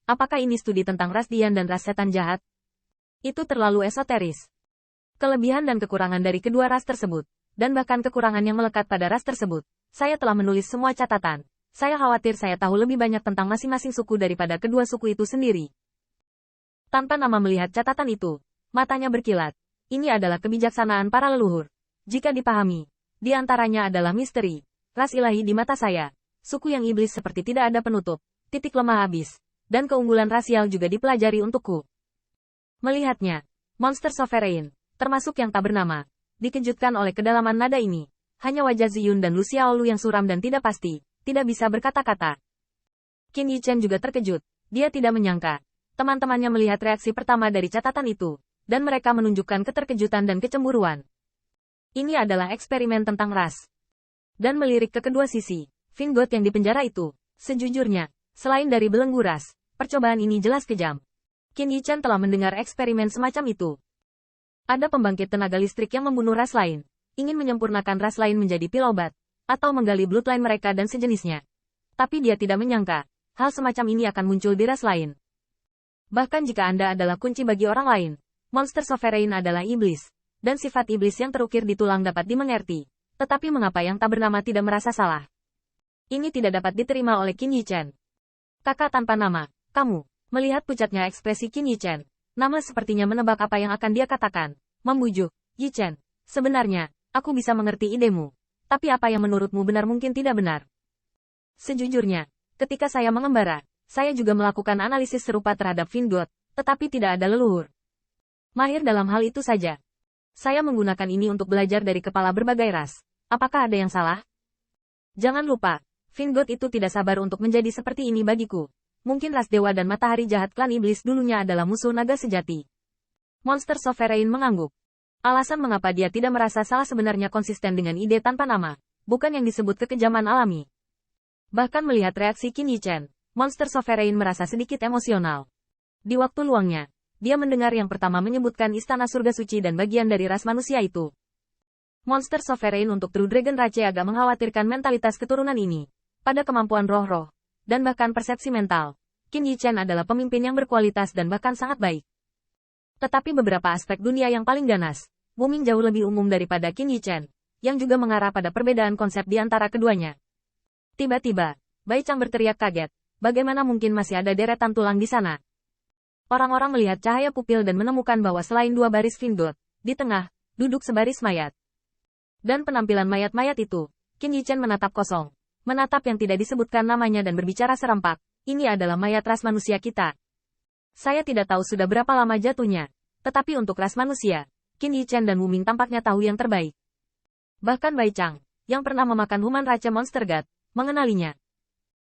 Apakah ini studi tentang ras Dian dan ras setan jahat? Itu terlalu esoteris. Kelebihan dan kekurangan dari kedua ras tersebut, dan bahkan kekurangan yang melekat pada ras tersebut. Saya telah menulis semua catatan. Saya khawatir saya tahu lebih banyak tentang masing-masing suku daripada kedua suku itu sendiri. Tanpa nama melihat catatan itu, matanya berkilat. Ini adalah kebijaksanaan para leluhur. Jika dipahami, di antaranya adalah misteri, ras ilahi di mata saya, suku yang iblis seperti tidak ada penutup, titik lemah habis, dan keunggulan rasial juga dipelajari untukku. Melihatnya, monster sovereign, termasuk yang tak bernama, dikejutkan oleh kedalaman nada ini. Hanya wajah Ziyun dan Lu Xiaolu yang suram dan tidak pasti, tidak bisa berkata-kata. Qin Yichen juga terkejut, dia tidak menyangka. Teman-temannya melihat reaksi pertama dari catatan itu, dan mereka menunjukkan keterkejutan dan kecemburuan. Ini adalah eksperimen tentang ras. Dan melirik ke kedua sisi, Vingot yang dipenjara itu, sejujurnya, selain dari belenggu ras, percobaan ini jelas kejam. Qin Yichen telah mendengar eksperimen semacam itu. Ada pembangkit tenaga listrik yang membunuh ras lain, ingin menyempurnakan ras lain menjadi pil obat, atau menggali bloodline mereka dan sejenisnya. Tapi dia tidak menyangka, hal semacam ini akan muncul di ras lain. Bahkan jika Anda adalah kunci bagi orang lain, monster sovereign adalah iblis, dan sifat iblis yang terukir di tulang dapat dimengerti. Tetapi mengapa yang tak bernama tidak merasa salah? Ini tidak dapat diterima oleh Qin Yichen. Kakak tanpa nama, kamu. Melihat pucatnya ekspresi Qin Yichen, nama sepertinya menebak apa yang akan dia katakan. Membujuk, Yichen, sebenarnya, aku bisa mengerti idemu. Tapi apa yang menurutmu benar mungkin tidak benar. Sejujurnya, ketika saya mengembara, saya juga melakukan analisis serupa terhadap Vingot, tetapi tidak ada leluhur mahir dalam hal itu saja. Saya menggunakan ini untuk belajar dari kepala berbagai ras. Apakah ada yang salah? Jangan lupa, Vingot itu tidak sabar untuk menjadi seperti ini bagiku. Mungkin ras dewa dan matahari jahat klan iblis dulunya adalah musuh naga sejati. Monster sovereign mengangguk. Alasan mengapa dia tidak merasa salah sebenarnya konsisten dengan ide tanpa nama, bukan yang disebut kekejaman alami. Bahkan melihat reaksi Qin Yichen, monster sovereign merasa sedikit emosional. Di waktu luangnya, dia mendengar yang pertama menyebutkan istana surga suci dan bagian dari ras manusia itu. Monster sovereign untuk True Dragon Rache agak mengkhawatirkan mentalitas keturunan ini. Pada kemampuan roh-roh, dan bahkan persepsi mental, Qin Yichen adalah pemimpin yang berkualitas dan bahkan sangat baik. Tetapi beberapa aspek dunia yang paling ganas, booming jauh lebih umum daripada Qin Yichen, yang juga mengarah pada perbedaan konsep di antara keduanya. Tiba-tiba, Bai Chang berteriak kaget, bagaimana mungkin masih ada deretan tulang di sana? Orang-orang melihat cahaya pupil dan menemukan bahwa selain dua baris Vingot, di tengah, duduk sebaris mayat. Dan penampilan mayat-mayat itu, Qin Yichen menatap kosong, menatap yang tidak disebutkan namanya dan berbicara serempak, ini adalah mayat ras manusia kita. Saya tidak tahu sudah berapa lama jatuhnya, tetapi untuk ras manusia, Qin Yichen dan Wu Ming tampaknya tahu yang terbaik. Bahkan Bai Chang, yang pernah memakan human race monster god, mengenalinya.